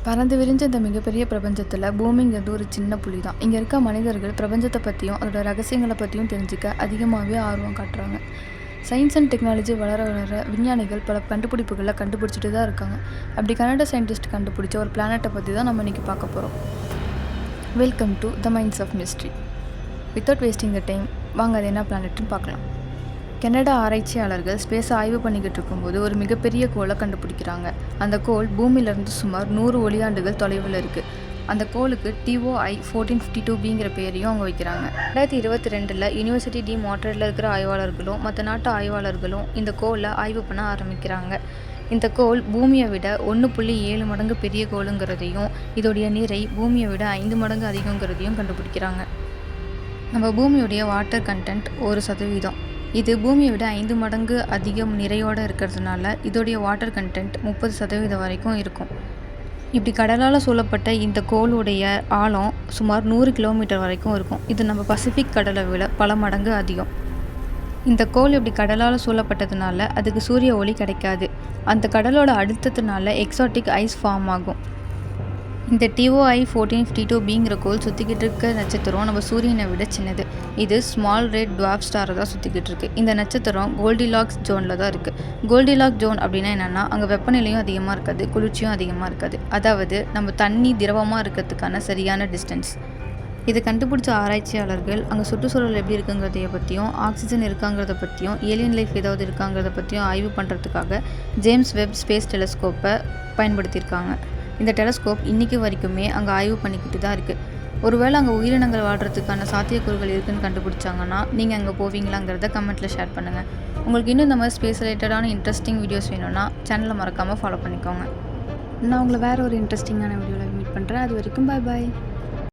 பறந்து விரிஞ்ச இந்த மிகப்பெரிய பிரபஞ்சத்தில் பூமிங்கிறது ஒரு சின்ன புள்ளி தான். இங்கே இருக்க மனிதர்கள் பிரபஞ்சத்தை பற்றியும் அதோட ரகசியங்களை பற்றியும் தெரிஞ்சுக்க அதிகமாகவே ஆர்வம் காட்டுறாங்க. சயின்ஸ் அண்ட் டெக்னாலஜி வளர வளர விஞ்ஞானிகள் பல கண்டுபிடிப்புகளை கண்டுபிடிச்சிட்டு தான் இருக்காங்க. அப்படி கனடா சயின்டிஸ்ட் கண்டுபிடிச்ச ஒரு பிளானட்டை பற்றி தான் நம்ம இன்றைக்கி பார்க்க போகிறோம். Welcome to the minds of mystery. Without wasting the time வாங்க அது என்ன பிளானட்னு பார்க்கலாம். கனடா ஆராய்ச்சியாளர்கள் ஸ்பேஸை ஆய்வு பண்ணிக்கிட்டு இருக்கும்போது ஒரு மிகப்பெரிய கோளை கண்டுபிடிக்கிறாங்க. அந்த கோள் பூமியிலேருந்து சுமார் 100 ஒளியாண்டுகள் தொலைவில் இருக்குது. அந்த கோளுக்கு TOI 1452bங்கிற பேரையும் அவங்க வைக்கிறாங்க. 2022 யூனிவர்சிட்டி டி மாண்ட்ரியலில் இருக்கிற ஆய்வாளர்களும் மற்ற நாட்டு ஆய்வாளர்களும் இந்த கோளை ஆய்வு பண்ண ஆரம்பிக்கிறாங்க. இந்த கோள் பூமியை விட 1.7 மடங்கு பெரிய கோளுங்கிறதையும் இதோடைய நிறை பூமியை விட 5 மடங்கு அதிகங்கிறதையும் கண்டுபிடிக்கிறாங்க. நம்ம பூமியுடைய வாட்டர் கண்டென்ட் 1%. இது பூமியை விட 5 மடங்கு அதிகம் நிறையோடு இருக்கிறதுனால இதோடைய வாட்டர் கண்டென்ட் 30% வரைக்கும் இருக்கும். இப்படி கடலால் சூழப்பட்ட இந்த கோளுடைய ஆழம் சுமார் 100 கிலோமீட்டர் வரைக்கும் இருக்கும். இது நம்ம பசிபிக் கடலை விட பல மடங்கு அதிகம். இந்த கோள் இப்படி கடலால் சூழப்பட்டதுனால அதுக்கு சூரிய ஒளி கிடைக்காது. அந்த கடலோட அழுத்தத்தினால எக்ஸாட்டிக் ஐஸ் ஃபார்ம் ஆகும். இந்த TOI 1452bங்கிற கோள் சுற்றிக்கிட்டு இருக்க நட்சத்திரம் நம்ம சூரியனை விட சின்னது. இது ஸ்மால் ரெட் டுவார்ஃப் ஸ்டாரை தான் சுற்றிக்கிட்டு இருக்கு. இந்த நட்சத்திரம் கோல்டிலாக்ஸ் ஜோனில் தான் இருக்குது. கோல்டிலாக்ஸ் ஜோன் அப்படின்னா என்னென்னா, அங்கே வெப்பநிலையும் அதிகமாக இருக்காது, குளிர்ச்சியும் அதிகமாக இருக்காது. அதாவது நம்ம தண்ணி திரவமாக இருக்கிறதுக்கான சரியான டிஸ்டன்ஸ். இதை கண்டுபிடிச்ச ஆராய்ச்சியாளர்கள் அங்கே சுற்றுச்சூழல் எப்படி இருக்குங்கிறதைய பற்றியும் ஆக்சிஜன் இருக்காங்கிறத பற்றியும் ஏலியன் லைஃப் ஏதாவது இருக்காங்கிறத பற்றியும் ஆய்வு பண்ணுறதுக்காக ஜேம்ஸ் வெப் ஸ்பேஸ் டெலஸ்கோப்பை பயன்படுத்தியிருக்காங்க. இந்த டெலஸ்கோப் இன்றைக்கி வரைக்குமே அங்கே ஆய்வு பண்ணிக்கிட்டு தான் இருக்குது. ஒருவேளை அங்கே உயிரினங்கள் வாழ்கிறதுக்கான சாத்தியக்கூறுகள் இருக்குதுன்னு கண்டுபிடிச்சாங்கன்னா நீங்கள் அங்கே போவீங்களாங்கிறத கமெண்ட்டில் ஷேர் பண்ணுங்கள். உங்களுக்கு இன்னும் இந்த மாதிரி ஸ்பேஸ் ரிலேட்டடான இன்ட்ரெஸ்டிங் வீடியோஸ் வேணும்னா சேனலை மறக்காமல் ஃபாலோ பண்ணிக்கோங்க. நான் உங்களை வேறு ஒரு இன்ட்ரெஸ்டிங்கான வீடியோவில் மீட் பண்ணுறேன். அது வரைக்கும் பாய்.